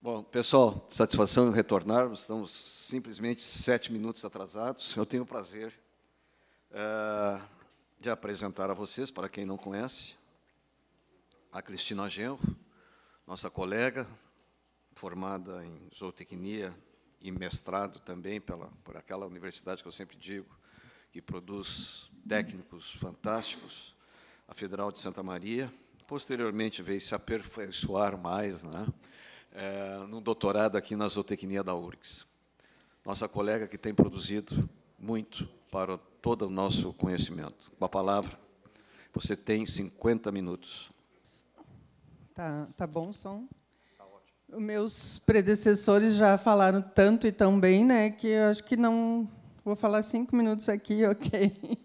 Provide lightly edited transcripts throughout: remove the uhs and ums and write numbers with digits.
Bom, pessoal, satisfação em retornarmos. Estamos simplesmente 7 minutos atrasados. Eu tenho o prazer de apresentar a vocês, para quem não conhece, a Cristina Genro, nossa colega, formada em zootecnia e mestrado também por aquela universidade que eu sempre digo, que produz técnicos fantásticos, a Federal de Santa Maria. Posteriormente, veio se aperfeiçoar mais, né, no doutorado aqui na zootecnia da URGS. Nossa colega que tem produzido muito para todo o nosso conhecimento. Com a palavra, você tem 50 minutos. Tá bom o som? Tá ótimo. Os meus predecessores já falaram tanto e tão bem, né, que eu acho que não vou falar 5 minutos aqui, ok?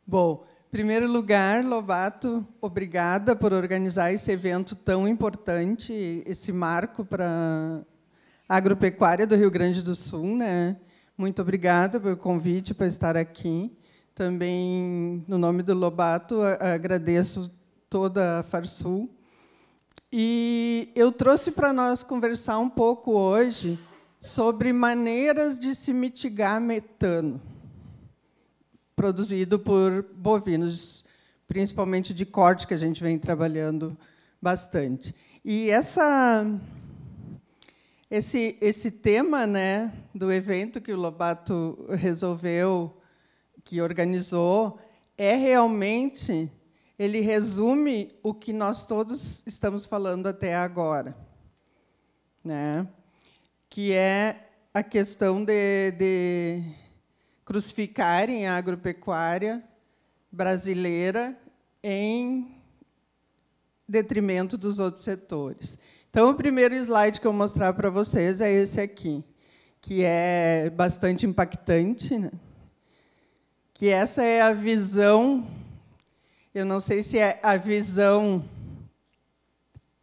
Bom, em primeiro lugar, Lobato, obrigada por organizar esse evento tão importante, esse marco para a agropecuária do Rio Grande do Sul, né? Muito obrigada pelo convite para estar aqui. Também, no nome do Lobato, agradeço toda a Farsul. E eu trouxe para nós conversar um pouco hoje sobre maneiras de se mitigar metano produzido por bovinos, principalmente de corte, que a gente vem trabalhando bastante. E esse tema, né, do evento que o Lobato resolveu, que organizou, realmente, ele resume o que nós todos estamos falando até agora, né? Que é a questão de crucificarem a agropecuária brasileira em detrimento dos outros setores. Então, o primeiro slide que eu vou mostrar para vocês é esse aqui, que é bastante impactante, né? Que essa é a visão, eu não sei se é a visão,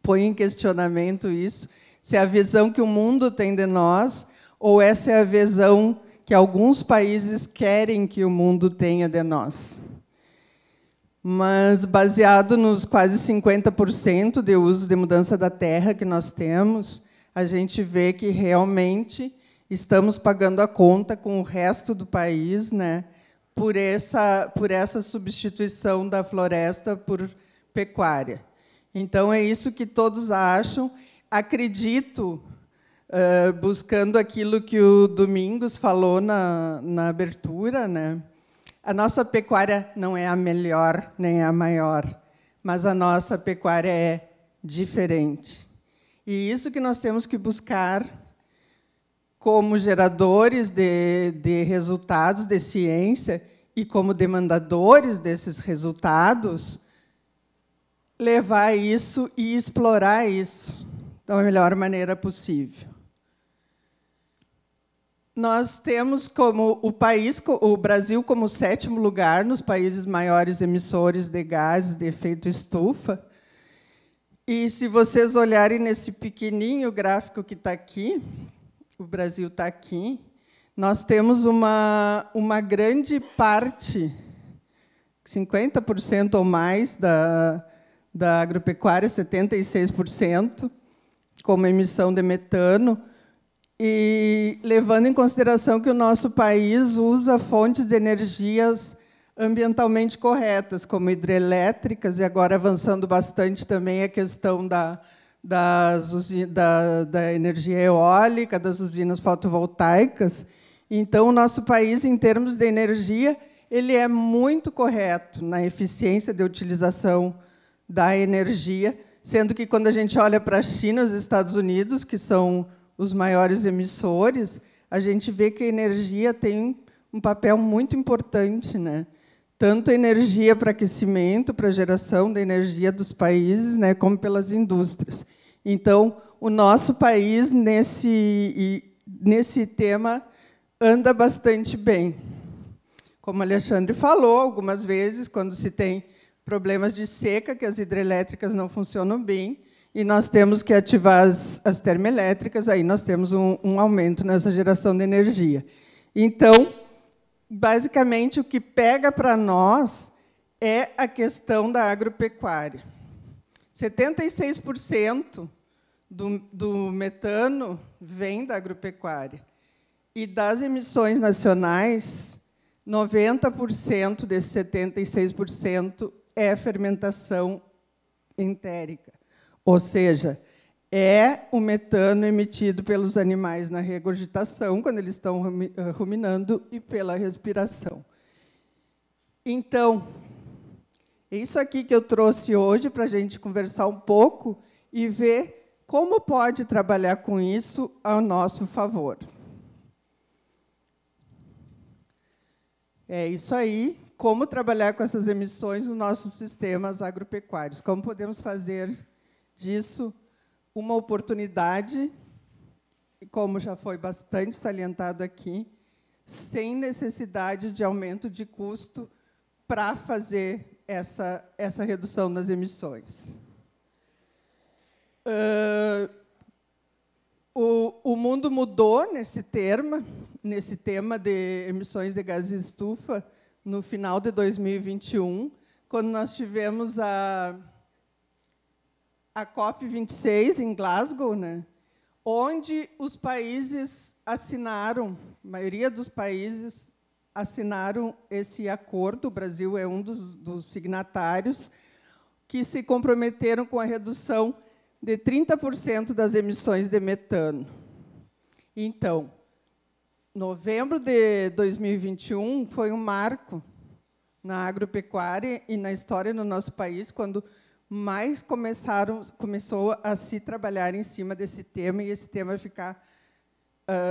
põe em questionamento isso, se é a visão que o mundo tem de nós, ou essa é a visão que alguns países querem que o mundo tenha de nós. Mas, baseado nos quase 50% de uso de mudança da terra que nós temos, a gente vê que, realmente, estamos pagando a conta com o resto do país, né, por essa substituição da floresta por pecuária. Então, é isso que todos acham. Acredito, buscando aquilo que o Domingos falou na abertura, né? A nossa pecuária não é a melhor nem a maior, mas a nossa pecuária é diferente. E isso que nós temos que buscar como geradores de resultados de ciência e como demandadores desses resultados, levar isso e explorar isso da melhor maneira possível. Nós temos como o Brasil como 7º lugar nos países maiores emissores de gases de efeito estufa. E, se vocês olharem nesse pequenininho gráfico que está aqui, o Brasil está aqui, nós temos uma grande parte, 50% ou mais da agropecuária, 76%, como emissão de metano, e levando em consideração que o nosso país usa fontes de energias ambientalmente corretas, como hidrelétricas, e agora avançando bastante também a questão da energia eólica, das usinas fotovoltaicas. Então, o nosso país, em termos de energia, ele é muito correto na eficiência de utilização da energia, sendo que, quando a gente olha para a China e os Estados Unidos, que são os maiores emissores, a gente vê que a energia tem um papel muito importante, né? Tanto a energia para aquecimento, para a geração da energia dos países, né, como pelas indústrias. Então, o nosso país, nesse tema, anda bastante bem. Como o Alexandre falou, algumas vezes, quando se tem problemas de seca, que as hidrelétricas não funcionam bem, e nós temos que ativar as termoelétricas, aí nós temos um aumento nessa geração de energia. Então, basicamente, o que pega para nós é a questão da agropecuária. 76% do metano vem da agropecuária. E das emissões nacionais, 90% desses 76% é fermentação entérica. Ou seja, é o metano emitido pelos animais na regurgitação, quando eles estão ruminando, e pela respiração. Então, é isso aqui que eu trouxe hoje para a gente conversar um pouco e ver como pode trabalhar com isso ao nosso favor. É isso aí, como trabalhar com essas emissões nos nossos sistemas agropecuários. Como podemos fazer disso uma oportunidade, como já foi bastante salientado aqui, sem necessidade de aumento de custo para fazer essa redução das emissões. O mundo mudou nesse tema de emissões de gases de estufa no final de 2021, quando nós tivemos a COP26 em Glasgow, né, onde os países assinaram, a maioria dos países assinaram esse acordo, o Brasil é um dos signatários, que se comprometeram com a redução de 30% das emissões de metano. Então, novembro de 2021 foi um marco na agropecuária e na história do nosso país, quando mais começou a se trabalhar em cima desse tema, e esse tema ficar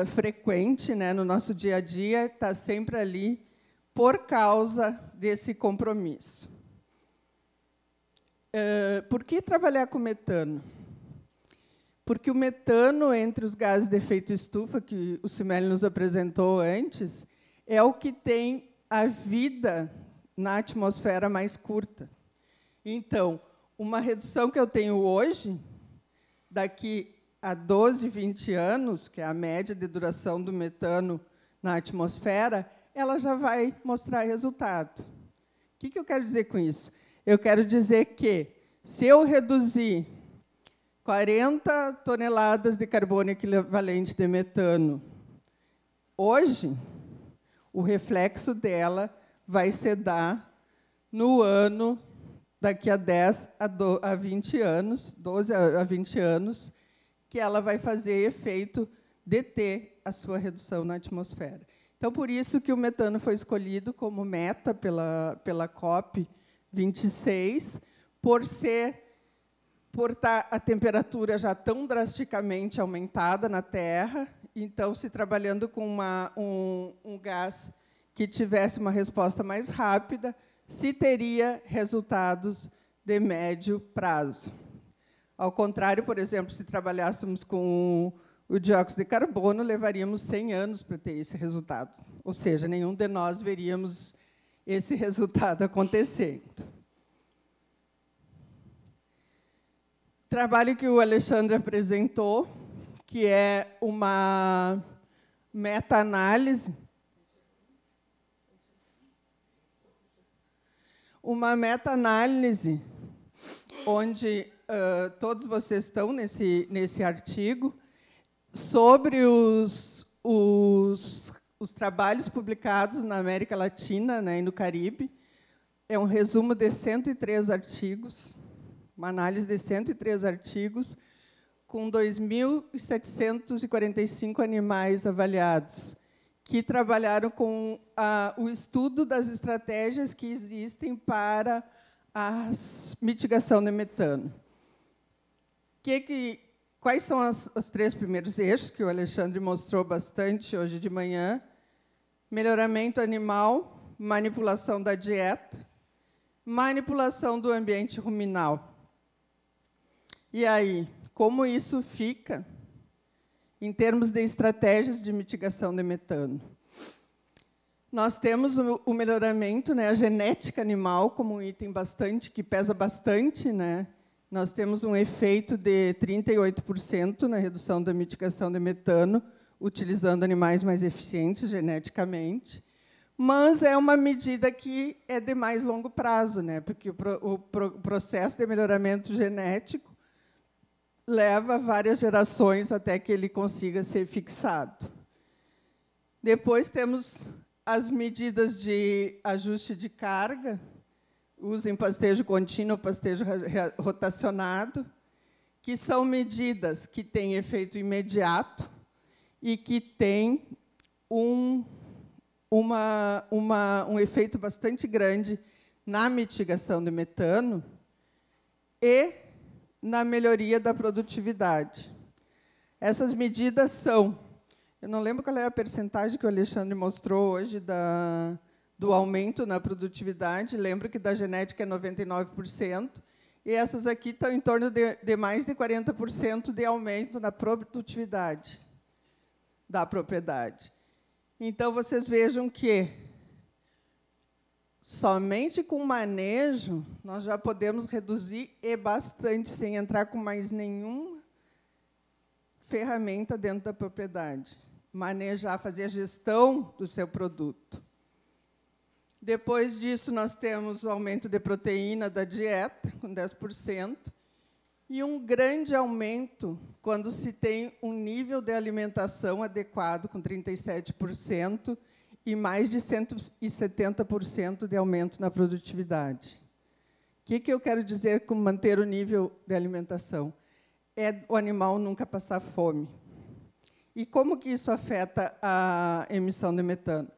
frequente, né, no nosso dia a dia, está sempre ali por causa desse compromisso. Por que trabalhar com metano? Porque o metano, entre os gases de efeito estufa, que o Cimelli nos apresentou antes, é o que tem a vida na atmosfera mais curta. Então, uma redução que eu tenho hoje, daqui a 12, 20 anos, que é a média de duração do metano na atmosfera, ela já vai mostrar resultado. O que eu quero dizer com isso? Eu quero dizer que, se eu reduzir 40 toneladas de carbono equivalente de metano hoje, o reflexo dela vai se dar no ano, daqui a 10 a 20 anos, 12 a 20 anos, que ela vai fazer efeito de ter a sua redução na atmosfera. Então, por isso que o metano foi escolhido como meta pela COP26, por estar a temperatura já tão drasticamente aumentada na Terra, então, se trabalhando com um gás que tivesse uma resposta mais rápida, se teria resultados de médio prazo. Ao contrário, por exemplo, se trabalhássemos com o dióxido de carbono, levaríamos 100 anos para ter esse resultado. Ou seja, nenhum de nós veríamos esse resultado acontecendo. Trabalho que o Alexandre apresentou, que é uma meta-análise. Uma meta-análise onde todos vocês estão nesse artigo, sobre os trabalhos publicados na América Latina, né, e no Caribe. É um resumo de 103 artigos, uma análise de 103 artigos, com 2.745 animais avaliados, que trabalharam com o estudo das estratégias que existem para a mitigação de metano. Quais são os 3 primeiros eixos, que o Alexandre mostrou bastante hoje de manhã? Melhoramento animal, manipulação da dieta, manipulação do ambiente ruminal. E aí, como isso fica em termos de estratégias de mitigação de metano? Nós temos o melhoramento, né, a genética animal, como um item que pesa bastante, né? Nós temos um efeito de 38% na redução da mitigação de metano, utilizando animais mais eficientes geneticamente, mas é uma medida que é de mais longo prazo, né? Porque o processo de melhoramento genético leva várias gerações até que ele consiga ser fixado. Depois temos as medidas de ajuste de carga, uso em pastejo contínuo, pastejo rotacionado, que são medidas que têm efeito imediato e que têm um efeito bastante grande na mitigação do metano e na melhoria da produtividade. Essas medidas são, eu não lembro qual é a percentagem que o Alexandre mostrou hoje do aumento na produtividade, lembro que da genética é 99%, e essas aqui estão em torno de mais de 40% de aumento na produtividade da propriedade. Então, vocês vejam que somente com manejo nós já podemos reduzir e bastante, sem entrar com mais nenhuma ferramenta dentro da propriedade. Manejar, fazer a gestão do seu produto. Depois disso, nós temos o aumento de proteína da dieta, com 10%, e um grande aumento quando se tem um nível de alimentação adequado, com 37%, e mais de 170% de aumento na produtividade. O que eu quero dizer com manter o nível de alimentação? É o animal nunca passar fome. E como que isso afeta a emissão de metano?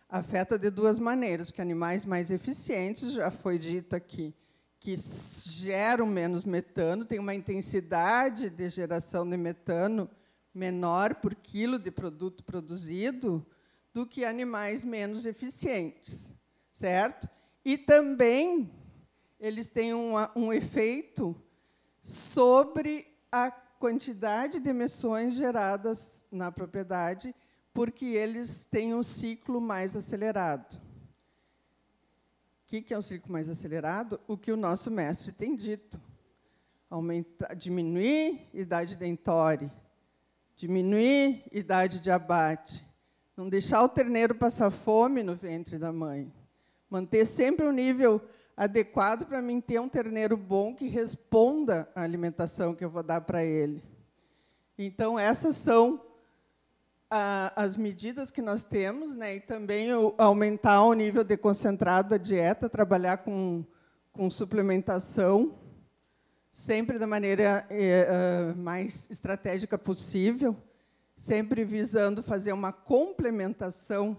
Afeta de duas maneiras, porque animais mais eficientes, já foi dito aqui, que geram menos metano, têm uma intensidade de geração de metano menor por quilo de produto produzido do que animais menos eficientes, certo? E também eles têm um efeito sobre a quantidade de emissões geradas na propriedade, porque eles têm um ciclo mais acelerado. O que é um ciclo mais acelerado? O que o nosso mestre tem dito. Diminuir idade de entore, diminuir idade de abate, não deixar o terneiro passar fome no ventre da mãe, manter sempre um nível adequado para mim ter um terneiro bom que responda à alimentação que eu vou dar para ele. Então, essas são as medidas que nós temos, né? E também aumentar o nível de concentrado da dieta, trabalhar com suplementação, sempre da maneira mais estratégica possível, sempre visando fazer uma complementação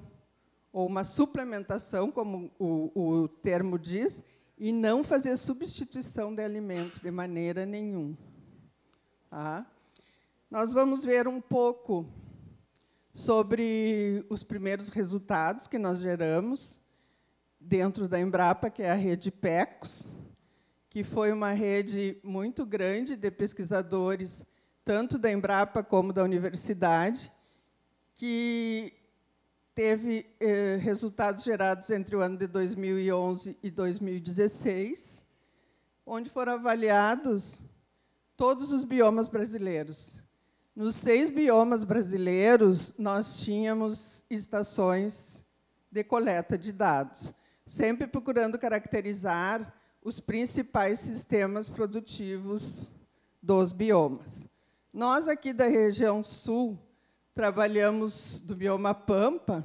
ou uma suplementação, como o termo diz, e não fazer substituição de alimentos de maneira nenhuma. Tá? Nós vamos ver um pouco sobre os primeiros resultados que nós geramos dentro da Embrapa, que é a rede PECOS, que foi uma rede muito grande de pesquisadores, tanto da Embrapa como da universidade, que teve resultados gerados entre o ano de 2011 e 2016, onde foram avaliados todos os biomas brasileiros. Nos 6 biomas brasileiros, nós tínhamos estações de coleta de dados, sempre procurando caracterizar os principais sistemas produtivos dos biomas. Nós, aqui da região sul, trabalhamos do bioma Pampa,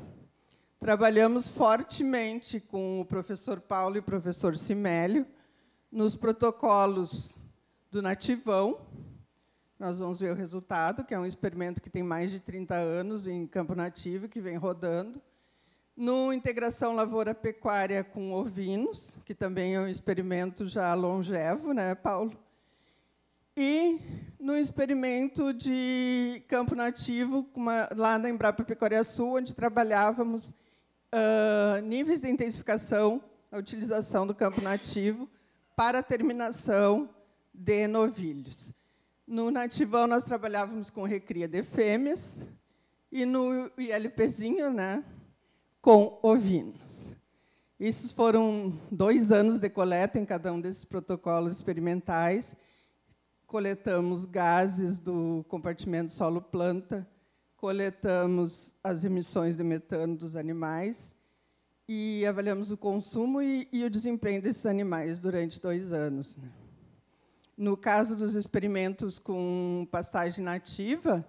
trabalhamos fortemente com o professor Paulo e o professor Simélio nos protocolos do nativão. Nós vamos ver o resultado, que é um experimento que tem mais de 30 anos em campo nativo, que vem rodando. No integração lavoura-pecuária com ovinos, que também é um experimento já longevo, né, Paulo? E no experimento de campo nativo, lá na Embrapa Pecuária Sul, onde trabalhávamos níveis de intensificação, a utilização do campo nativo para a terminação de novilhos. No nativão, nós trabalhávamos com recria de fêmeas, e no ILPzinho, né, com ovinos. Esses foram 2 anos de coleta em cada um desses protocolos experimentais. Coletamos gases do compartimento solo-planta, coletamos as emissões de metano dos animais e avaliamos o consumo e o desempenho desses animais durante 2 anos. no caso dos experimentos com pastagem nativa,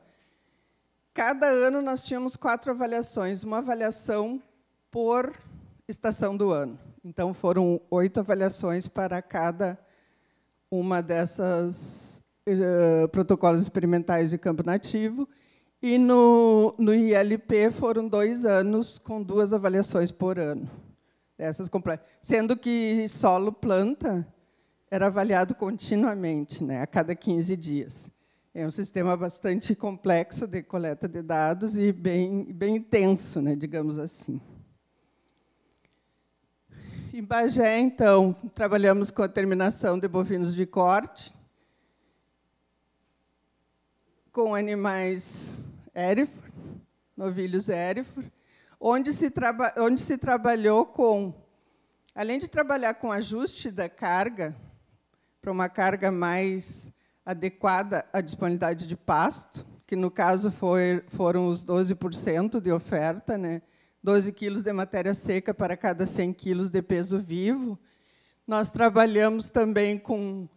cada ano nós tínhamos 4 avaliações, uma avaliação por estação do ano. Então, foram 8 avaliações para cada uma dessas protocolos experimentais de campo nativo. E, no ILP, foram 2 anos com 2 avaliações por ano. Essas completas. Sendo que solo-planta era avaliado continuamente, né, a cada 15 dias. É um sistema bastante complexo de coleta de dados e bem intenso, né, digamos assim. Em Bagé, então, trabalhamos com a terminação de bovinos de corte, com animais Erifor, novilhos Erifor, onde se trabalhou com, além de trabalhar com ajuste da carga, para uma carga mais adequada à disponibilidade de pasto, que, no caso, foram os 12% de oferta, né? 12 quilos de matéria seca para cada 100 quilos de peso vivo. Nós trabalhamos também com...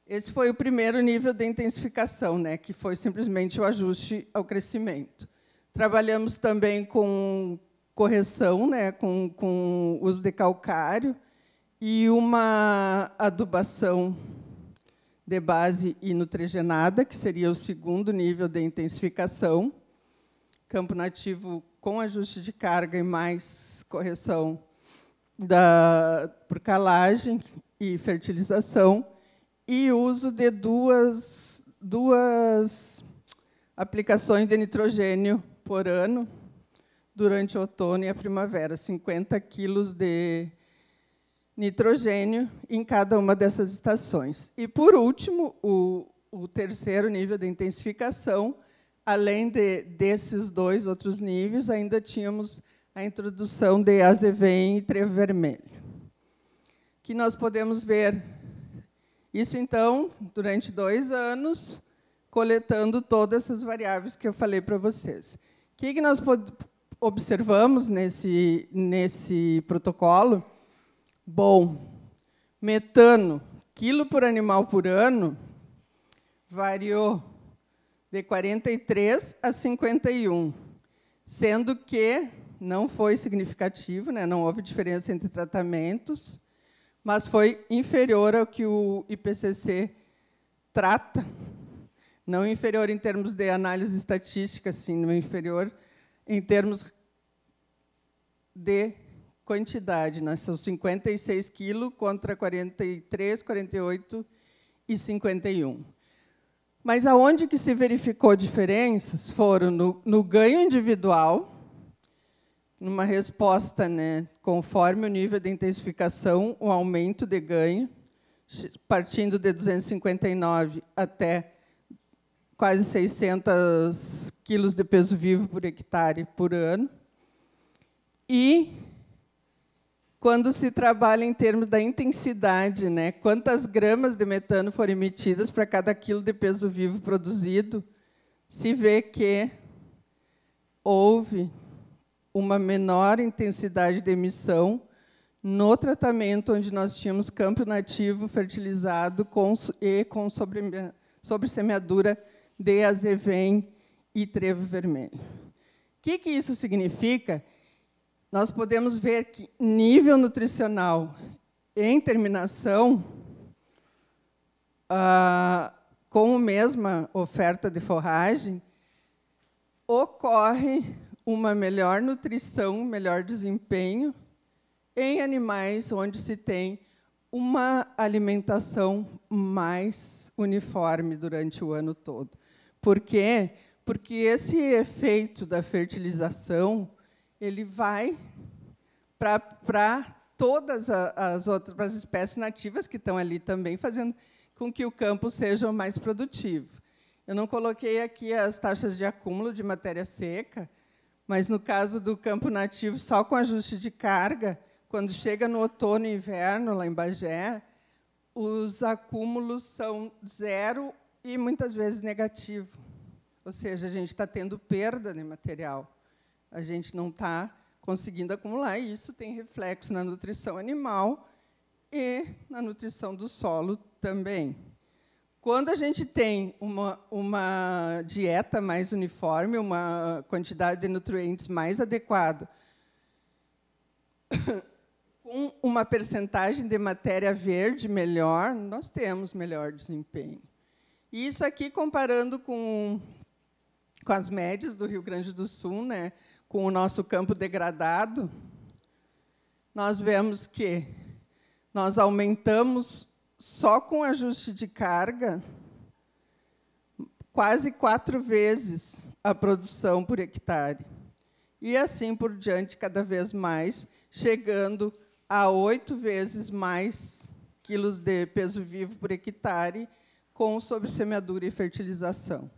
Esse foi o primeiro nível de intensificação, né, que foi simplesmente o ajuste ao crescimento. Trabalhamos também com correção, né, com uso de calcário e uma adubação de base e nutrigenada, que seria o segundo nível de intensificação. Campo nativo com ajuste de carga e mais correção por calagem e fertilização, e uso de duas aplicações de nitrogênio por ano durante o outono e a primavera, 50 quilos de nitrogênio em cada uma dessas estações. E, por último, o terceiro nível de intensificação, além desses 2 outros níveis, ainda tínhamos a introdução de azevém e trevo vermelho. Que nós podemos ver isso, então, durante 2 anos, coletando todas essas variáveis que eu falei para vocês. O que nós observamos nesse protocolo? Bom, metano, quilo por animal por ano, variou de 43 a 51, sendo que não foi significativo, né, não houve diferença entre tratamentos, mas foi inferior ao que o IPCC trata, não inferior em termos de análise estatística, sim, não inferior em termos de quantidade. Né? São 56 quilos contra 43, 48 e 51. Mas aonde que se verificou diferenças foram no ganho individual, numa resposta, né, conforme o nível de intensificação, o aumento de ganho, partindo de 259 até quase 600 quilos de peso vivo por hectare por ano. E, quando se trabalha em termos da intensidade, né, quantas gramas de metano foram emitidas para cada quilo de peso vivo produzido, se vê que houve uma menor intensidade de emissão no tratamento onde nós tínhamos campo nativo fertilizado com sobressemeadura de azevém e trevo vermelho. O que isso significa? Nós podemos ver que nível nutricional em terminação, com a mesma oferta de forragem, ocorre uma melhor nutrição, melhor desempenho em animais onde se tem uma alimentação mais uniforme durante o ano todo. Por quê? Porque esse efeito da fertilização ele vai para todas as outras espécies nativas que estão ali também, fazendo com que o campo seja mais produtivo. Eu não coloquei aqui as taxas de acúmulo de matéria seca, mas, no caso do campo nativo, só com ajuste de carga, quando chega no outono e inverno, lá em Bagé, os acúmulos são 0 e, muitas vezes, negativo. Ou seja, a gente está tendo perda de material. A gente não está conseguindo acumular, e isso tem reflexo na nutrição animal e na nutrição do solo também. Quando a gente tem uma dieta mais uniforme, uma quantidade de nutrientes mais adequada, com uma percentagem de matéria verde melhor, nós temos melhor desempenho. E isso aqui, comparando com as médias do Rio Grande do Sul, né, com o nosso campo degradado, nós vemos que nós aumentamos, só com ajuste de carga, quase 4 vezes a produção por hectare. E assim por diante, cada vez mais, chegando a 8 vezes mais quilos de peso vivo por hectare com sobressemeadura e fertilização.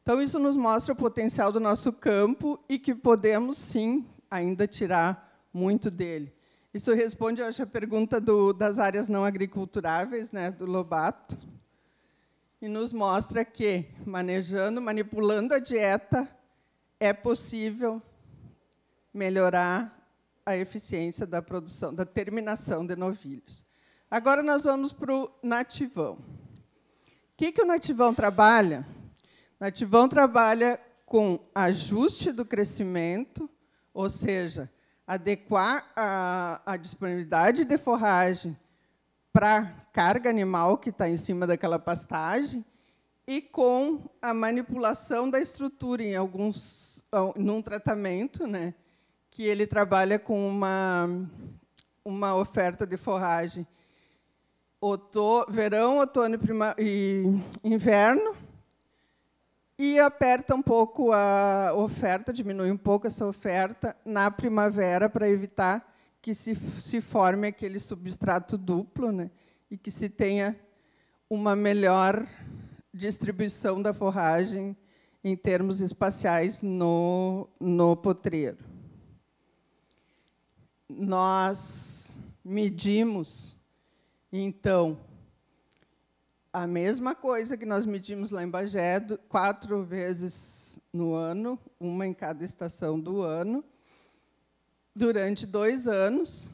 Então, isso nos mostra o potencial do nosso campo e que podemos, sim, ainda tirar muito dele. Isso responde, eu acho, a pergunta das áreas não agriculturáveis, né, do Lobato, e nos mostra que, manipulando a dieta, é possível melhorar a eficiência da produção, da terminação de novilhos. Agora nós vamos para o nativão. O que o nativão trabalha? O nativão trabalha com ajuste do crescimento, ou seja, adequar a disponibilidade de forragem para a carga animal que está em cima daquela pastagem e com a manipulação da estrutura num tratamento, né, que ele trabalha com uma oferta de forragem verão, outono e inverno, e aperta um pouco a oferta, diminui um pouco essa oferta na primavera para evitar que se forme aquele substrato duplo, né, e que se tenha uma melhor distribuição da forragem em termos espaciais no potreiro. Nós medimos, então, a mesma coisa que nós medimos lá em Bagé, 4 vezes no ano, uma em cada estação do ano, durante 2 anos.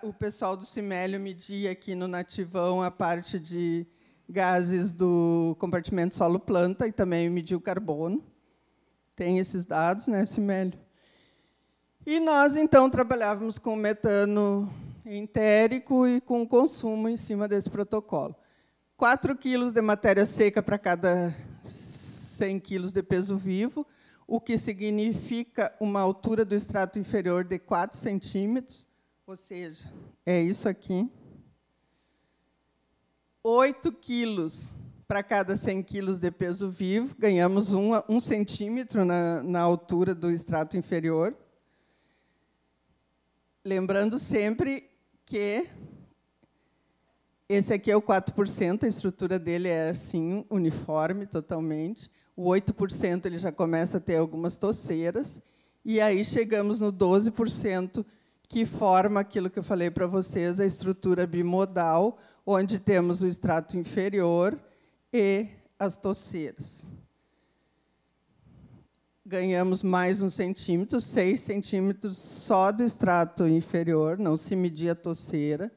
O pessoal do CIMELIO media aqui no nativão a parte de gases do compartimento solo-planta e também mediu carbono. Tem esses dados, né, CIMELIO? E nós, então, trabalhávamos com metano entérico e com consumo em cima desse protocolo. 4 quilos de matéria seca para cada 100 quilos de peso vivo, o que significa uma altura do estrato inferior de 4 centímetros, ou seja, é isso aqui. 8 quilos para cada 100 quilos de peso vivo, ganhamos 1 centímetro na altura do estrato inferior. Lembrando sempre que esse aqui é o 4%, a estrutura dele é assim, uniforme totalmente. O 8% ele já começa a ter algumas toceiras, e aí chegamos no 12%, que forma aquilo que eu falei para vocês, a estrutura bimodal, onde temos o estrato inferior e as toceiras. Ganhamos mais 1 centímetro, 6 centímetros só do estrato inferior, não se media a toceira,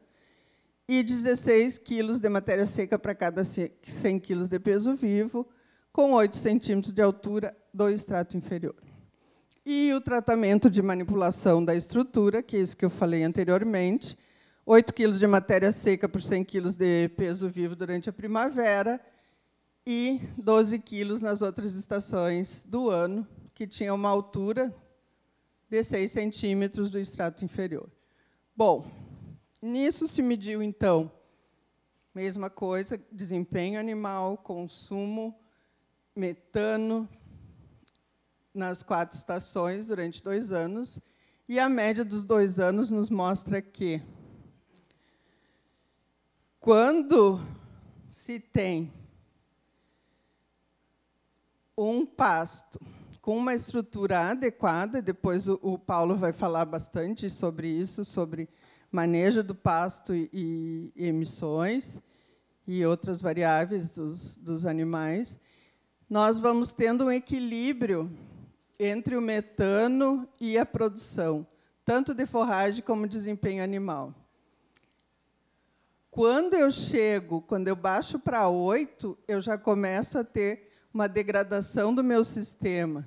e 16 quilos de matéria seca para cada 100 quilos de peso vivo, com 8 centímetros de altura do estrato inferior. E o tratamento de manipulação da estrutura, que é isso que eu falei anteriormente, 8 quilos de matéria seca por 100 quilos de peso vivo durante a primavera e 12 quilos nas outras estações do ano, que tinha uma altura de 6 centímetros do estrato inferior. Bom, nisso se mediu, então, mesma coisa, desempenho animal, consumo, metano, nas 4 estações durante 2 anos, e a média dos 2 anos nos mostra que, quando se tem um pasto com uma estrutura adequada, depois o Paulo vai falar bastante sobre isso, sobre manejo do pasto e emissões e outras variáveis dos animais, nós vamos tendo um equilíbrio entre o metano e a produção, tanto de forragem como desempenho animal. Quando eu baixo para 8, eu já começo a ter uma degradação do meu sistema,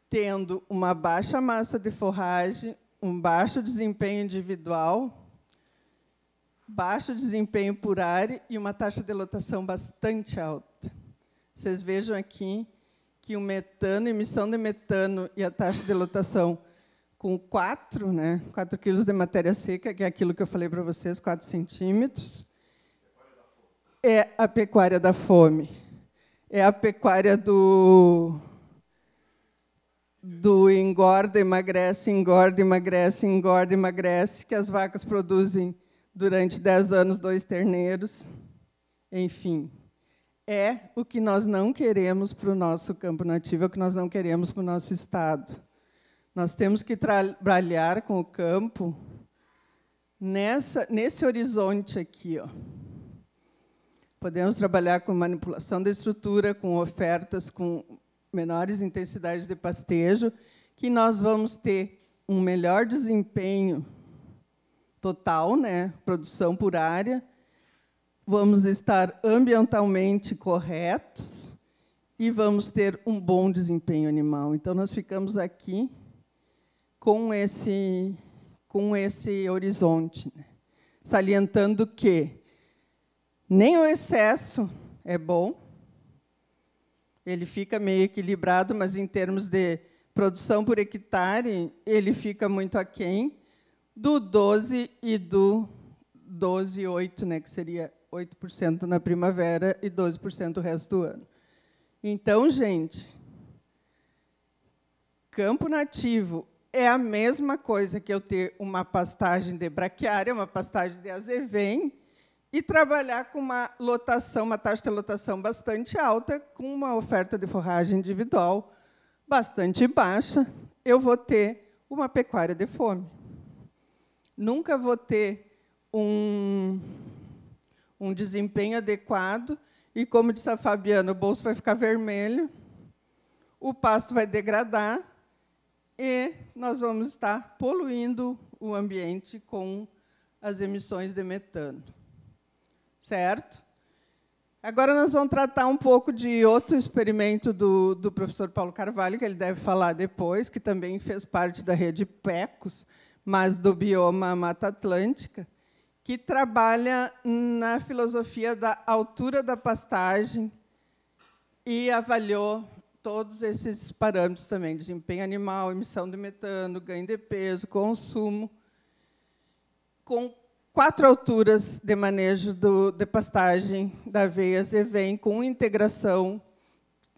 tendo uma baixa massa de forragem, um baixo desempenho individual, baixo desempenho por área e uma taxa de lotação bastante alta. Vocês vejam aqui que o metano, a emissão de metano e a taxa de lotação com 4 quilos de matéria seca, que é aquilo que eu falei para vocês, 4 centímetros, é a pecuária da fome. É a pecuária do engorda, emagrece, engorda, emagrece, engorda, emagrece, que as vacas produzem durante 10 anos 2 terneiros. Enfim, é o que nós não queremos para o nosso campo nativo, é o que nós não queremos para o nosso estado. Nós temos que trabalhar com o campo nesse horizonte aqui. Podemos trabalhar com manipulação da estrutura, com ofertas com menores intensidades de pastejo, que nós vamos ter um melhor desempenho total, produção por área, vamos estar ambientalmente corretos e vamos ter um bom desempenho animal. Então, nós ficamos aqui com esse horizonte, salientando que nem o excesso é bom, ele fica meio equilibrado, mas, em termos de produção por hectare, ele fica muito aquém do 12 e do 12,8, que seria 8% na primavera e 12% o resto do ano. Então, gente, campo nativo é a mesma coisa que eu ter uma pastagem de braquiária, uma pastagem de azevém, e trabalhar com uma lotação, uma taxa de lotação bastante alta, com uma oferta de forragem individual bastante baixa, eu vou ter uma pecuária de fome. Nunca vou ter um desempenho adequado, e, como disse a Fabiana, o bolso vai ficar vermelho, o pasto vai degradar, e nós vamos estar poluindo o ambiente com as emissões de metano. Certo? Agora, nós vamos tratar um pouco de outro experimento do professor Paulo Carvalho, que ele deve falar depois, que também fez parte da rede PECOS, mas do bioma Mata Atlântica, que trabalha na filosofia da altura da pastagem e avaliou todos esses parâmetros também, desempenho animal, emissão de metano, ganho de peso, consumo, com 4 alturas de manejo de pastagem da aveia azevém, com integração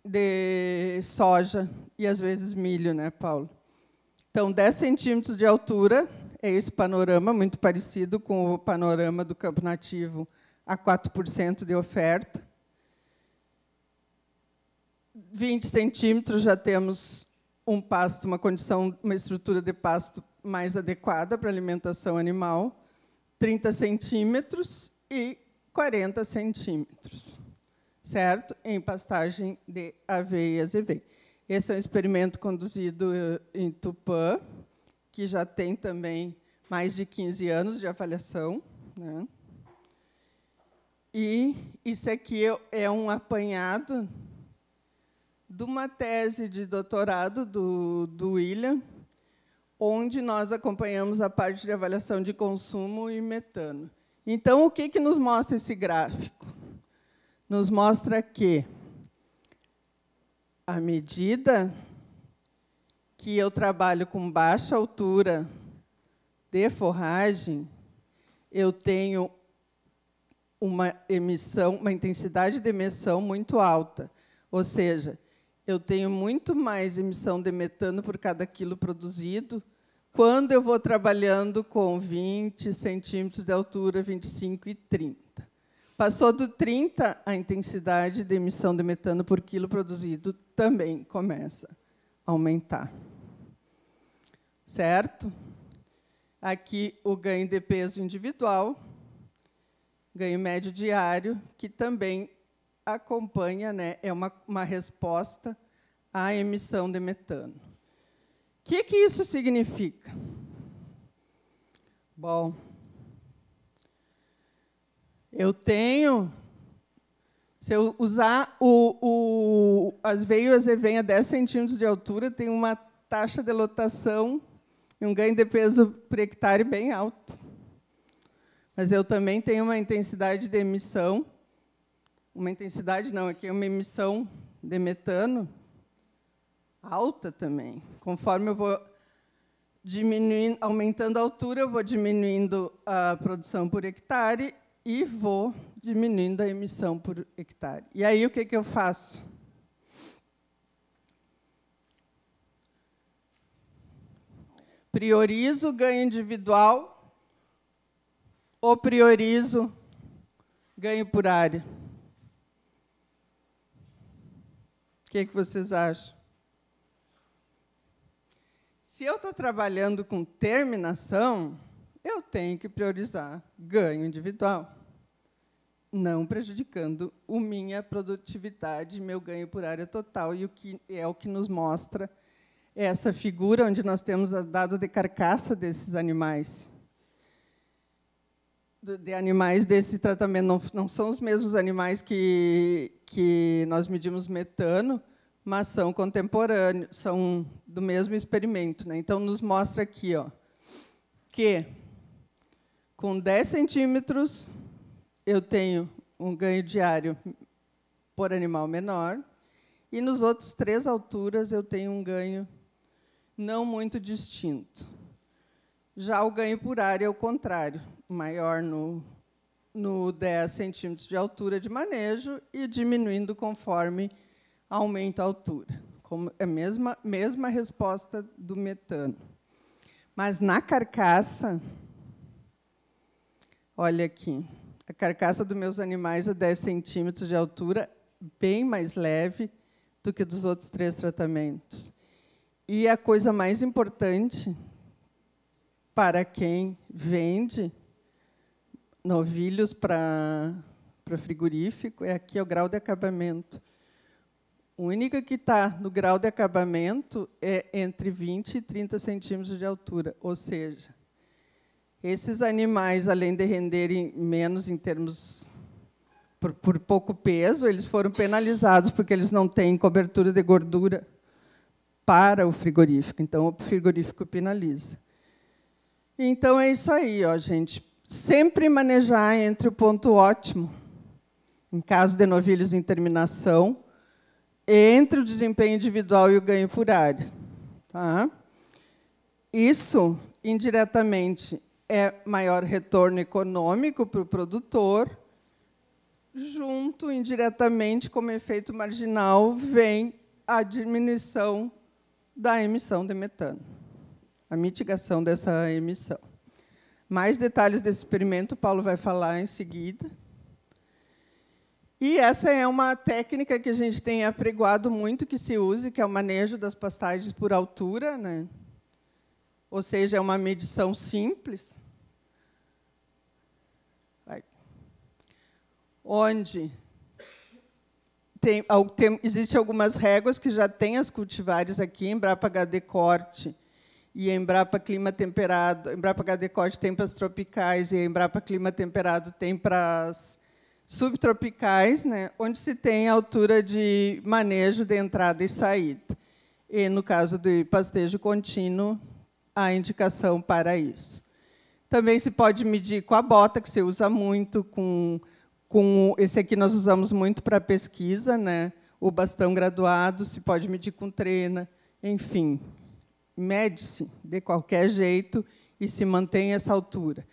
de soja e, às vezes, milho, Paulo? Então, 10 centímetros de altura é esse panorama, muito parecido com o panorama do campo nativo a 4% de oferta. 20 centímetros já temos um pasto, uma estrutura de pasto mais adequada para a alimentação animal. 30 centímetros e 40 centímetros, certo? Em pastagem de aveia e azevém. Esse é um experimento conduzido em Tupã, que já tem também mais de 15 anos de avaliação. E isso aqui é um apanhado de uma tese de doutorado do William, onde nós acompanhamos a parte de avaliação de consumo e metano. Então, o que nos mostra esse gráfico? Nos mostra que, à medida que eu trabalho com baixa altura de forragem, eu tenho uma intensidade de emissão muito alta. Ou seja, eu tenho muito mais emissão de metano por cada quilo produzido quando eu vou trabalhando com 20 centímetros de altura, 25 e 30. Passou do 30, a intensidade de emissão de metano por quilo produzido também começa a aumentar. Certo? Aqui o ganho de peso individual, ganho médio diário, que também acompanha, é uma resposta à emissão de metano. O que isso significa? Bom, eu tenho, se eu usar as veias e venha 10 centímetros de altura, tem uma taxa de lotação e um ganho de peso por hectare bem alto. Mas eu também tenho uma intensidade de emissão, aqui é uma emissão de metano alta também. Conforme eu vou diminuindo, aumentando a altura, eu vou diminuindo a produção por hectare e vou diminuindo a emissão por hectare. E aí, o que eu faço? Priorizo o ganho individual ou priorizo ganho por área? O que vocês acham? Se eu estou trabalhando com terminação, eu tenho que priorizar ganho individual, não prejudicando a minha produtividade, meu ganho por área total, e o que nos mostra essa figura onde nós temos o dado de carcaça desses animais. De animais desse tratamento, não são os mesmos animais que nós medimos metano, mas são contemporâneos, são do mesmo experimento, né? Então, nos mostra aqui, que com 10 centímetros eu tenho um ganho diário por animal menor, e nos outros 3 alturas eu tenho um ganho não muito distinto. Já o ganho por área é o contrário, maior no 10 centímetros de altura de manejo e diminuindo conforme aumenta a altura. Como é a mesma resposta do metano. Mas na carcaça, olha aqui, a carcaça dos meus animais é 10 centímetros de altura, bem mais leve do que dos outros 3 tratamentos. E a coisa mais importante para quem vende novilhos para frigorífico é aqui o grau de acabamento. A única que está no grau de acabamento é entre 20 e 30 centímetros de altura. Ou seja, esses animais, além de renderem menos em termos por pouco peso, eles foram penalizados porque eles não têm cobertura de gordura para o frigorífico. Então, o frigorífico penaliza. Então, é isso aí, gente. Sempre manejar entre o ponto ótimo, em caso de novilhos em terminação, entre o desempenho individual e o ganho por área. Tá? Isso, indiretamente, é maior retorno econômico para o produtor, junto, indiretamente, como efeito marginal, vem a diminuição da emissão de metano, a mitigação dessa emissão. Mais detalhes desse experimento, o Paulo vai falar em seguida. E essa é uma técnica que a gente tem apregoado muito que se use, que é o manejo das pastagens por altura, né? Ou seja, é uma medição simples, onde existem algumas réguas que já têm as cultivares aqui, Embrapa HD Corte e Embrapa Clima Temperado. Embrapa HD Corte tem para as tropicais e Embrapa Clima Temperado tem para as subtropicais, né, onde se tem a altura de manejo de entrada e saída. E, no caso do pastejo contínuo, a indicação para isso. Também se pode medir com a bota, que se usa muito, esse aqui nós usamos muito para pesquisa, né, o bastão graduado, se pode medir com trena, enfim, mede-se de qualquer jeito e se mantém essa altura.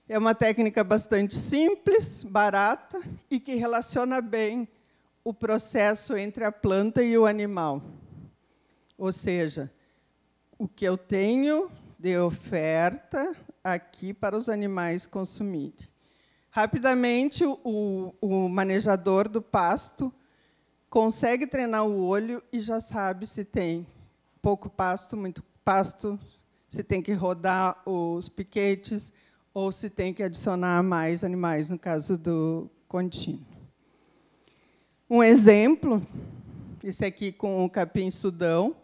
É uma técnica bastante simples, barata e que relaciona bem o processo entre a planta e o animal. Ou seja, o que eu tenho de oferta aqui para os animais consumirem. Rapidamente, o manejador do pasto consegue treinar o olho e já sabe se tem pouco pasto, muito pasto, se tem que rodar os piquetes, ou se tem que adicionar mais animais, no caso do contínuo. Um exemplo, esse aqui com o capim-sudão,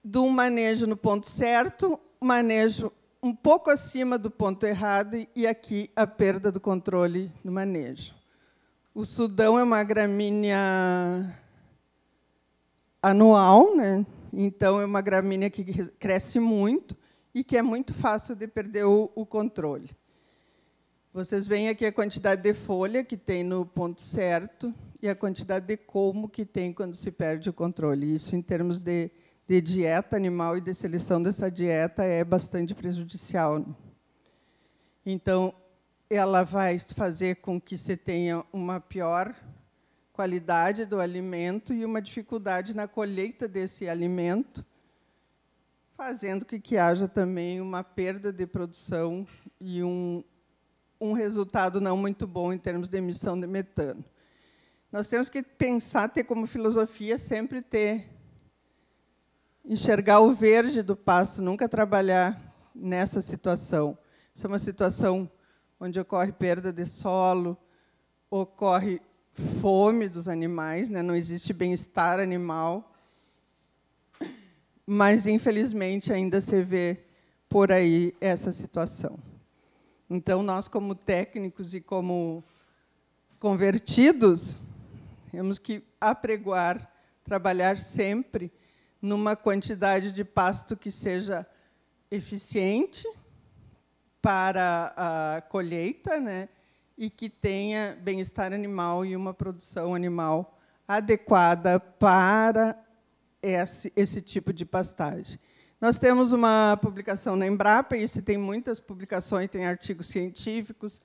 de um manejo no ponto certo, manejo um pouco acima do ponto errado, e aqui a perda do controle no manejo. O Sudão é uma gramínea anual, né? Então, é uma gramínea que cresce muito e que é muito fácil de perder o controle. Vocês veem aqui a quantidade de folha que tem no ponto certo e a quantidade de colmo que tem quando se perde o controle. Isso, em termos de dieta animal e de seleção dessa dieta, é bastante prejudicial. Então, ela vai fazer com que você tenha uma pior qualidade do alimento e uma dificuldade na colheita desse alimento, fazendo com que haja também uma perda de produção e um resultado não muito bom em termos de emissão de metano. Nós temos que pensar, ter como filosofia sempre enxergar o verde do pasto, nunca trabalhar nessa situação. Isso é uma situação onde ocorre perda de solo, ocorre fome dos animais, né? Não existe bem-estar animal, mas, infelizmente, ainda se vê por aí essa situação. Então, nós, como técnicos e como convertidos, temos que apregoar, trabalhar sempre numa quantidade de pasto que seja eficiente para a colheita, né? E que tenha bem-estar animal e uma produção animal adequada para esse tipo de pastagem. Nós temos uma publicação na Embrapa, e se tem muitas publicações, tem artigos científicos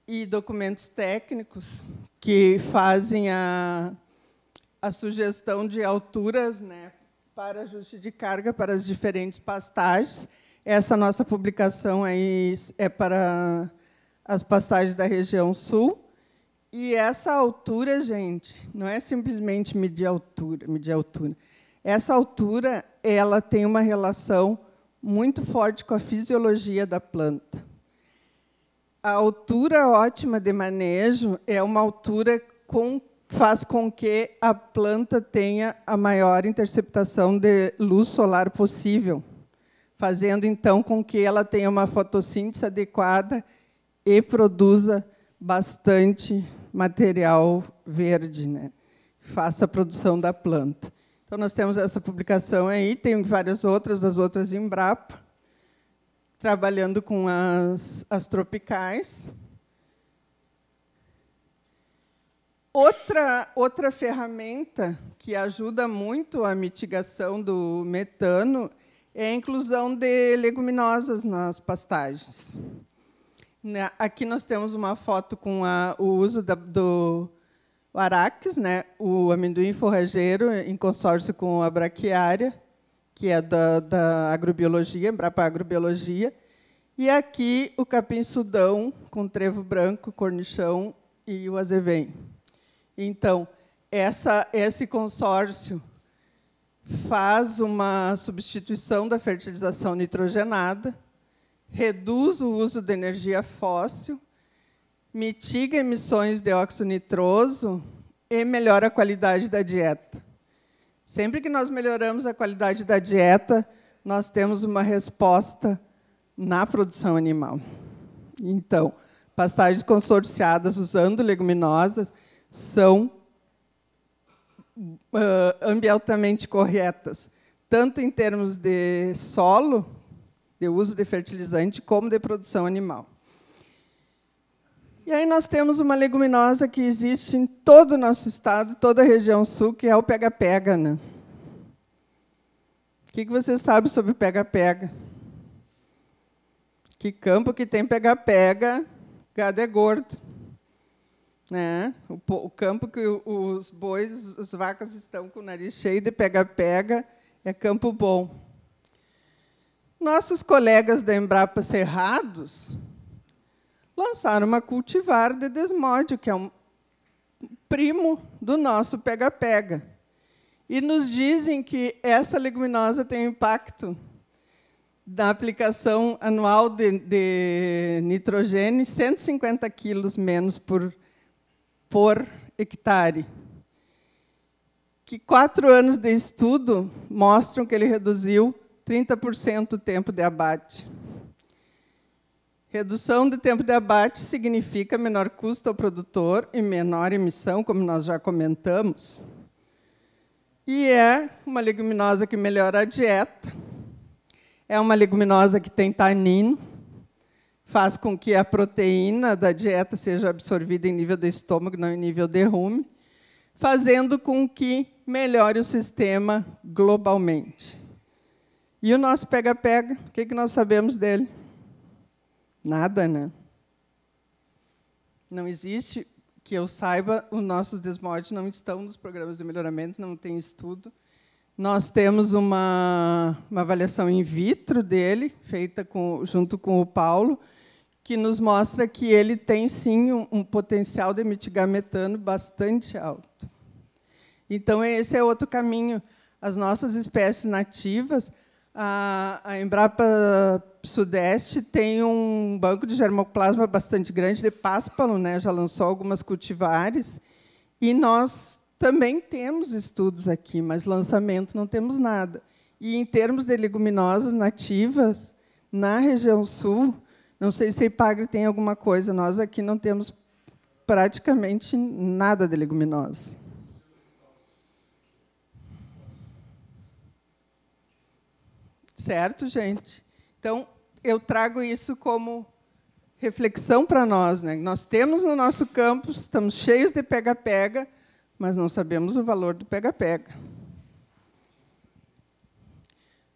e documentos técnicos que fazem a sugestão de alturas, né, para ajuste de carga para as diferentes pastagens. Essa nossa publicação aí é para as pastagens da região sul. E essa altura, gente, não é simplesmente medir altura. Essa altura, ela tem uma relação muito forte com a fisiologia da planta. A altura ótima de manejo é uma altura que faz com que a planta tenha a maior interceptação de luz solar possível, fazendo, então, com que ela tenha uma fotossíntese adequada e produza bastante material verde, né? Faça a produção da planta. Então, nós temos essa publicação aí, tem várias outras, das outras Embrapa, trabalhando com as tropicais. Outra ferramenta que ajuda muito a mitigação do metano é a inclusão de leguminosas nas pastagens. Aqui nós temos uma foto com o uso do Araques, né, o amendoim forrageiro, em consórcio com a braquiária, que é da agrobiologia, Embrapa Agrobiologia, e aqui o capim-sudão, com trevo branco, cornichão e o azevém. Então, esse consórcio faz uma substituição da fertilização nitrogenada, reduz o uso de energia fóssil, mitiga emissões de óxido nitroso e melhora a qualidade da dieta. Sempre que nós melhoramos a qualidade da dieta, nós temos uma resposta na produção animal. Então, pastagens consorciadas usando leguminosas são ambientalmente corretas, tanto em termos de solo, de uso de fertilizante, como de produção animal. E aí nós temos uma leguminosa que existe em todo o nosso estado, toda a região sul, que é o pega-pega, né? O que você sabe sobre o pega-pega? Que campo que tem pega-pega, gado é gordo. Né? O campo que os bois, as vacas estão com o nariz cheio de pega-pega, é campo bom. Nossos colegas da Embrapa Cerrados lançaram uma cultivar de desmódio, que é um primo do nosso pega-pega. E nos dizem que essa leguminosa tem um impacto da aplicação anual de nitrogênio, 150 quilos menos por hectare. Que 4 anos de estudo mostram que ele reduziu 30% o tempo de abate. Redução do tempo de abate significa menor custo ao produtor e menor emissão, como nós já comentamos. E é uma leguminosa que melhora a dieta. É uma leguminosa que tem tanino, faz com que a proteína da dieta seja absorvida em nível do estômago, não em nível de rume, fazendo com que melhore o sistema globalmente. E o nosso pega-pega, o que nós sabemos dele? Nada, né? Não existe, que eu saiba, os nossos desmodes não estão nos programas de melhoramento, não tem estudo. Nós temos uma avaliação in vitro dele, feita junto com o Paulo, que nos mostra que ele tem, sim, um potencial de mitigar metano bastante alto. Então, esse é outro caminho. As nossas espécies nativas, a Embrapa Sudeste tem um banco de germoplasma bastante grande de páspalo, né? Já lançou algumas cultivares, e nós também temos estudos aqui, mas lançamento não temos nada. E, em termos de leguminosas nativas, na região sul, não sei se a Ipagre tem alguma coisa, nós aqui não temos praticamente nada de leguminosa. Certo, gente? Então, eu trago isso como reflexão para nós, né? Nós temos no nosso campus, estamos cheios de pega-pega, mas não sabemos o valor do pega-pega.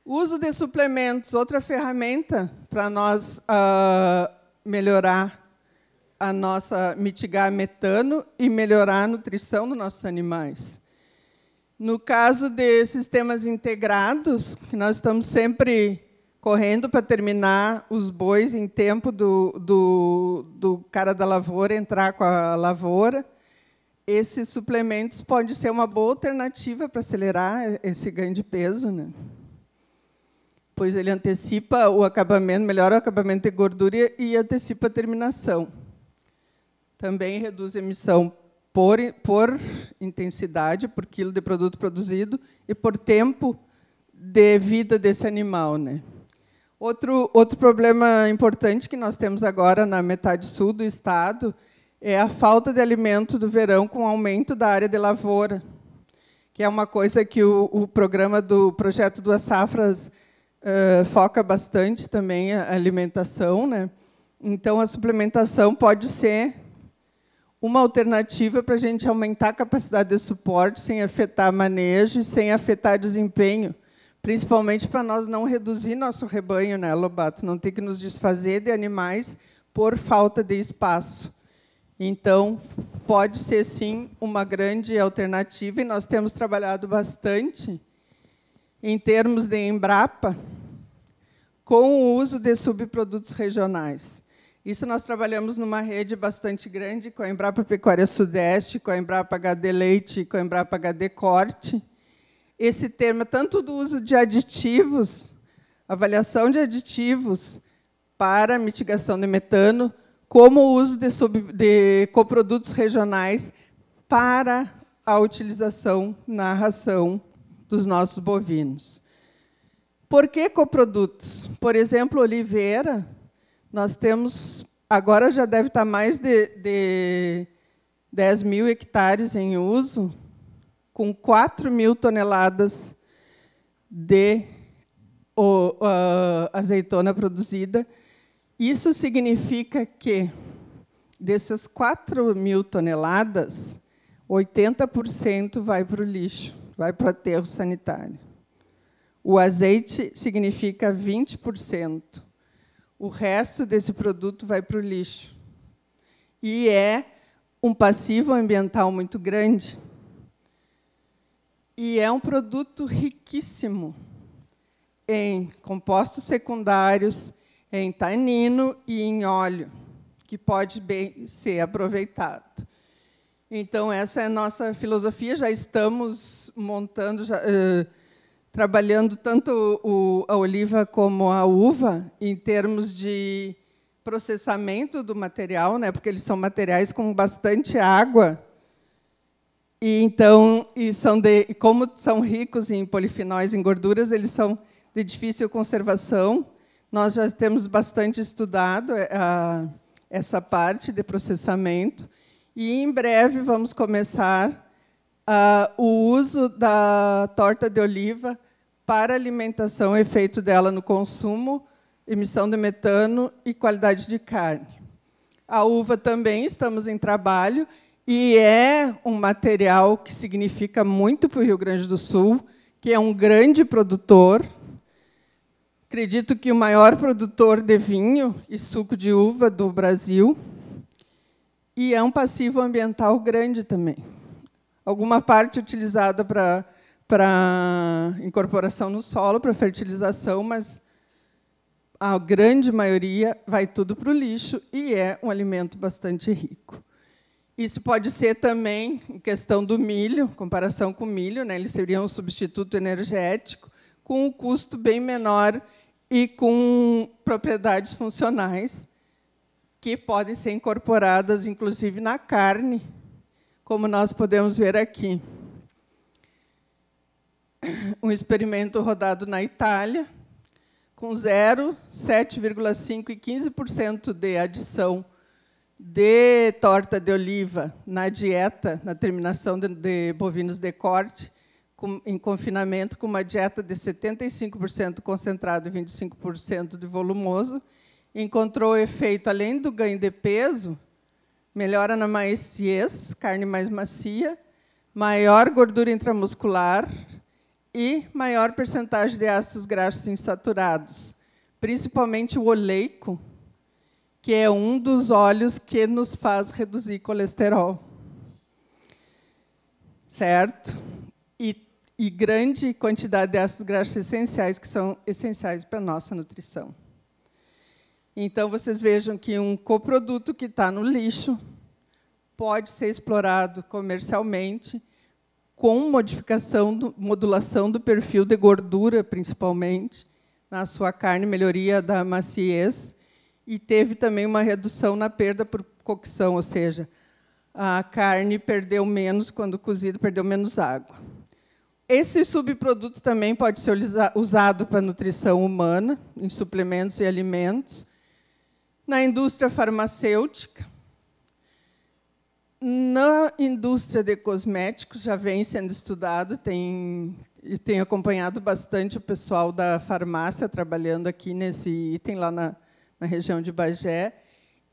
Uso de suplementos, outra ferramenta para nós melhorar mitigar metano e melhorar a nutrição dos nossos animais. No caso de sistemas integrados, que nós estamos sempre correndo para terminar os bois em tempo do cara da lavoura entrar com a lavoura, esses suplementos podem ser uma boa alternativa para acelerar esse ganho de peso, né? Pois ele antecipa o acabamento, melhora o acabamento de gordura e antecipa a terminação. Também reduz a emissão por intensidade, por quilo de produto produzido e por tempo de vida desse animal, né? Outro problema importante que nós temos agora na metade sul do estado é a falta de alimento do verão com o aumento da área de lavoura, que é uma coisa que o programa do Projeto Duas Safras foca bastante também a alimentação, né? Então, a suplementação pode ser uma alternativa para a gente aumentar a capacidade de suporte sem afetar manejo e sem afetar desempenho, principalmente para nós não reduzir nosso rebanho, né, Lobato? Não ter que nos desfazer de animais por falta de espaço. Então, pode ser, sim, uma grande alternativa, e nós temos trabalhado bastante em termos de Embrapa com o uso de subprodutos regionais. Isso nós trabalhamos numa rede bastante grande, com a Embrapa Pecuária Sudeste, com a Embrapa HD Leite, com a Embrapa HD Corte. Esse tema, tanto do uso de aditivos, avaliação de aditivos para mitigação de metano, como o uso de coprodutos regionais para a utilização na ração dos nossos bovinos. Por que coprodutos? Por exemplo, oliveira, nós temos, agora já deve estar mais de 10 mil hectares em uso, com 4 mil toneladas de azeitona produzida. Isso significa que, dessas 4 mil toneladas, 80% vai para o lixo, vai para o aterro sanitário. O azeite significa 20%. O resto desse produto vai para o lixo. E é um passivo ambiental muito grande. E é um produto riquíssimo em compostos secundários, em tanino e em óleo, que pode bem ser aproveitado. Então, essa é a nossa filosofia. Já estamos montando, trabalhando tanto a oliva como a uva em termos de processamento do material, né, porque eles são materiais com bastante água. E, então, como são ricos em polifenóis, em gorduras, eles são de difícil conservação. nós já temos bastante estudado essa parte de processamento, e, em breve, vamos começar o uso da torta de oliva para alimentação, efeito dela no consumo, emissão de metano e qualidade de carne. A uva também estamos em trabalho, e é um material que significa muito para o Rio Grande do Sul, que é um grande produtor. Acredito que o maior produtor de vinho e suco de uva do Brasil, e é um passivo ambiental grande também. Alguma parte utilizada para incorporação no solo, para fertilização, mas a grande maioria vai tudo para o lixo, e é um alimento bastante rico. Isso pode ser também em questão do milho, em comparação com o milho, né? Ele seria um substituto energético, com um custo bem menor e com propriedades funcionais que podem ser incorporadas, inclusive, na carne, como nós podemos ver aqui. Um experimento rodado na Itália, com 0, 7,5% e 15% de adição de torta de oliva na dieta, na terminação de bovinos de corte, em confinamento, com uma dieta de 75% concentrado e 25% de volumoso, encontrou efeito, além do ganho de peso, melhora na maciez, carne mais macia, maior gordura intramuscular e maior percentagem de ácidos graxos insaturados, principalmente o oleico, que é um dos óleos que nos faz reduzir colesterol. Certo? E grande quantidade de ácidos graxos essenciais, que são essenciais para a nossa nutrição. Então, vocês vejam que um coproduto que está no lixo pode ser explorado comercialmente, com modulação do perfil de gordura, principalmente, na sua carne, melhoria da maciez, e teve também uma redução na perda por cocção, ou seja, a carne perdeu menos, quando cozida, perdeu menos água. Esse subproduto também pode ser usado para nutrição humana, em suplementos e alimentos, na indústria farmacêutica, na indústria de cosméticos, já vem sendo estudado, tenho acompanhado bastante o pessoal da farmácia trabalhando aqui nesse item, lá na região de Bagé,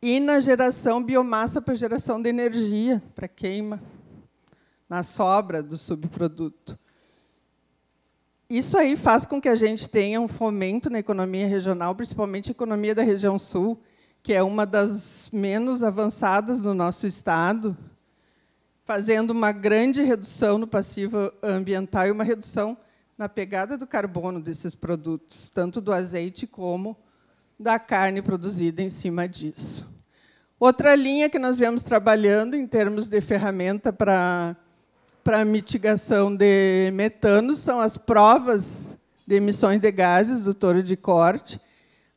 e na geração biomassa para geração de energia, para queima, na sobra do subproduto. Isso aí faz com que a gente tenha um fomento na economia regional, principalmente a economia da região sul, que é uma das menos avançadas no nosso estado, fazendo uma grande redução no passivo ambiental e uma redução na pegada do carbono desses produtos, tanto do azeite como da carne produzida em cima disso. Outra linha que nós viemos trabalhando em termos de ferramenta para mitigação de metano são as provas de emissões de gases do touro de corte.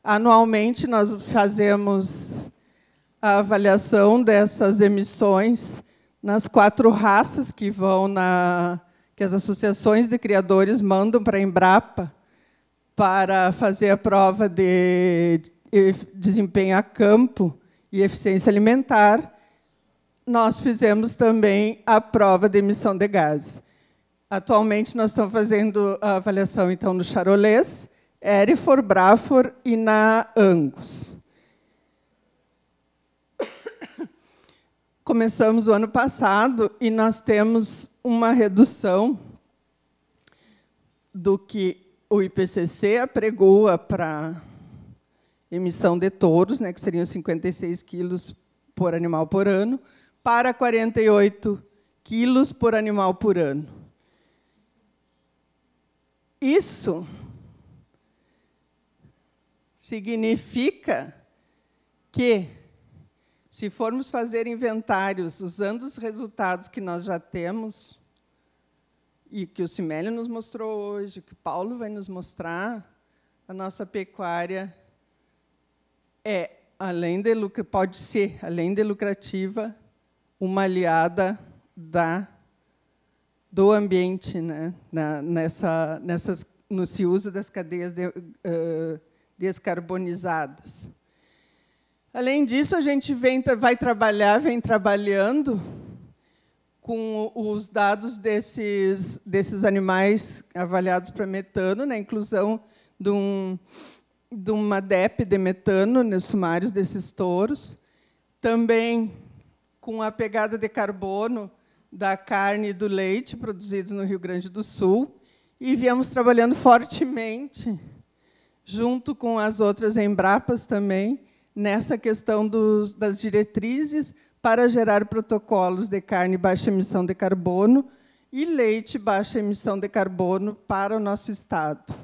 Anualmente, nós fazemos a avaliação dessas emissões nas 4 raças que que as associações de criadores mandam para a Embrapa para fazer a prova de desempenho a campo e eficiência alimentar. Nós fizemos também a prova de emissão de gases. Atualmente, nós estamos fazendo a avaliação então, no Charolês, Hereford, Braford e na Angus. Começamos o ano passado e nós temos uma redução do que o IPCC apregoa para emissão de touros, né, que seriam 56 quilos por animal por ano, para 48 quilos por animal por ano. Isso significa que, se formos fazer inventários usando os resultados que nós já temos, e que o Cimélio nos mostrou hoje, que o Paulo vai nos mostrar, a nossa pecuária pode ser, além de lucrativa, uma aliada do ambiente, né, no uso das cadeias descarbonizadas. Além disso, a gente vem trabalhando com os dados desses animais avaliados para metano, na inclusão de uma DEP de metano nos sumários desses touros, também com a pegada de carbono da carne e do leite produzidos no Rio Grande do Sul, e viemos trabalhando fortemente, junto com as outras Embrapas também, nessa questão das diretrizes para gerar protocolos de carne baixa emissão de carbono e leite baixa emissão de carbono para o nosso Estado.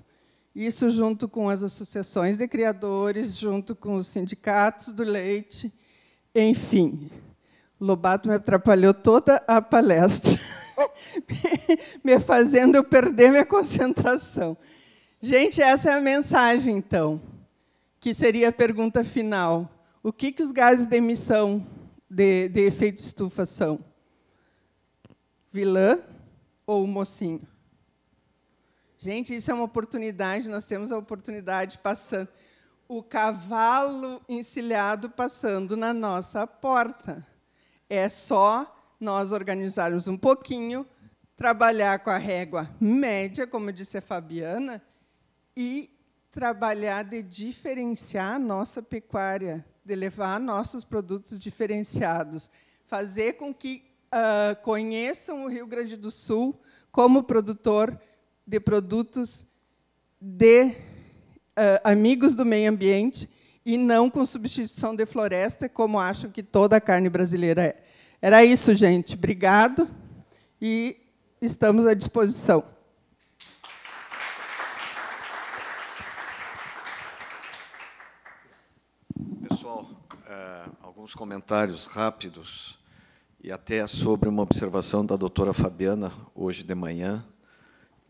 Isso junto com as associações de criadores, junto com os sindicatos do leite, enfim. O Lobato me atrapalhou toda a palestra, me fazendo eu perder minha concentração. Gente, essa é a mensagem, então, que seria a pergunta final. O que os gases de emissão de efeito estufa são? Vilã ou mocinho? Gente, isso é uma oportunidade, nós temos a oportunidade passando. O cavalo encilhado passando na nossa porta. É só nós organizarmos um pouquinho, trabalhar com a régua média, como disse a Fabiana, e trabalhar de diferenciar a nossa pecuária, de levar nossos produtos diferenciados, fazer com que conheçam o Rio Grande do Sul como produtor de produtos amigos do meio ambiente e não com substituição de floresta, como acham que toda a carne brasileira é. Era isso, gente. Obrigado, e estamos à disposição. Pessoal, alguns comentários rápidos, e até sobre uma observação da doutora Fabiana, hoje de manhã,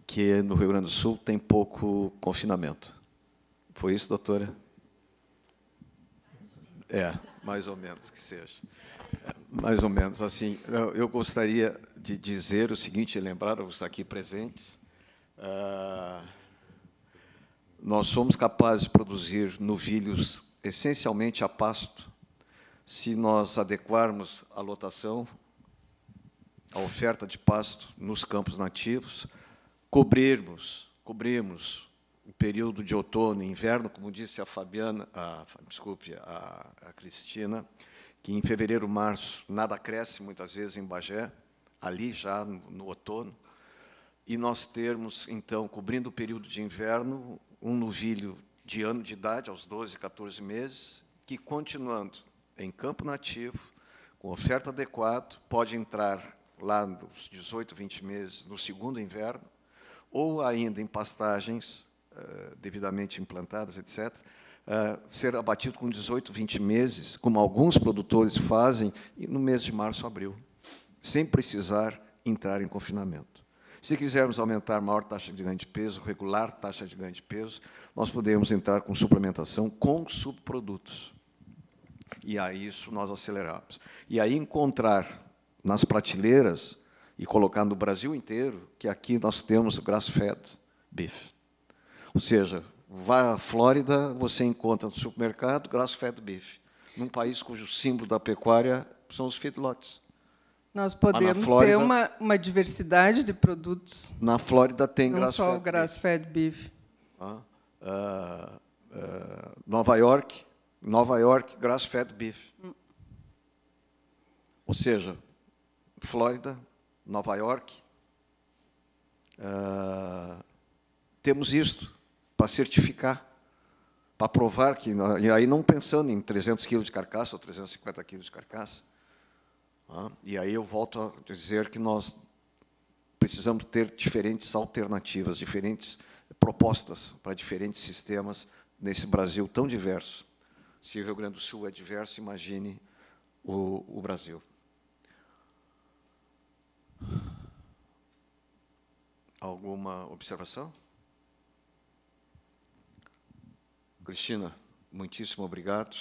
que no Rio Grande do Sul tem pouco confinamento. Foi isso, doutora? Mais ou menos que seja. Mais ou menos assim. Eu gostaria de dizer o seguinte, lembrar aos aqui presentes, nós somos capazes de produzir novilhos essencialmente a pasto, se nós adequarmos a lotação, a oferta de pasto nos campos nativos, cobrirmos o período de outono e inverno, como disse a Fabiana, a Cristina, que em fevereiro, março, nada cresce, muitas vezes, em Bagé, ali já no outono, e nós termos, então, cobrindo o período de inverno, um novilho de ano de idade, aos 12, 14 meses, que, continuando em campo nativo, com oferta adequada, pode entrar lá nos 18, 20 meses, no segundo inverno, ou ainda em pastagens devidamente implantadas, etc., ser abatido com 18, 20 meses, como alguns produtores fazem, no mês de março, abril, sem precisar entrar em confinamento. Se quisermos aumentar a maior taxa de ganho de peso, regular taxa de ganho de peso, nós podemos entrar com suplementação com subprodutos. E aí isso nós aceleramos. E aí encontrar nas prateleiras, e colocar no Brasil inteiro, que aqui nós temos o grass-fed beef. Ou seja, vá à Flórida, você encontra no supermercado grass-fed beef, num país cujo símbolo da pecuária são os feedlots. Nós podemos ter uma diversidade de produtos. Na Flórida tem grass-fed beef. Não só o grass-fed beef. Nova York, grass-fed beef. Ou seja, Flórida, Nova York, temos isto para certificar, para provar que... E aí não pensando em 300 quilos de carcaça ou 350 quilos de carcaça. E aí eu volto a dizer que nós precisamos ter diferentes alternativas, diferentes propostas para diferentes sistemas nesse Brasil tão diverso. Se o Rio Grande do Sul é diverso, imagine o Brasil. Alguma observação? Cristina, muitíssimo obrigado.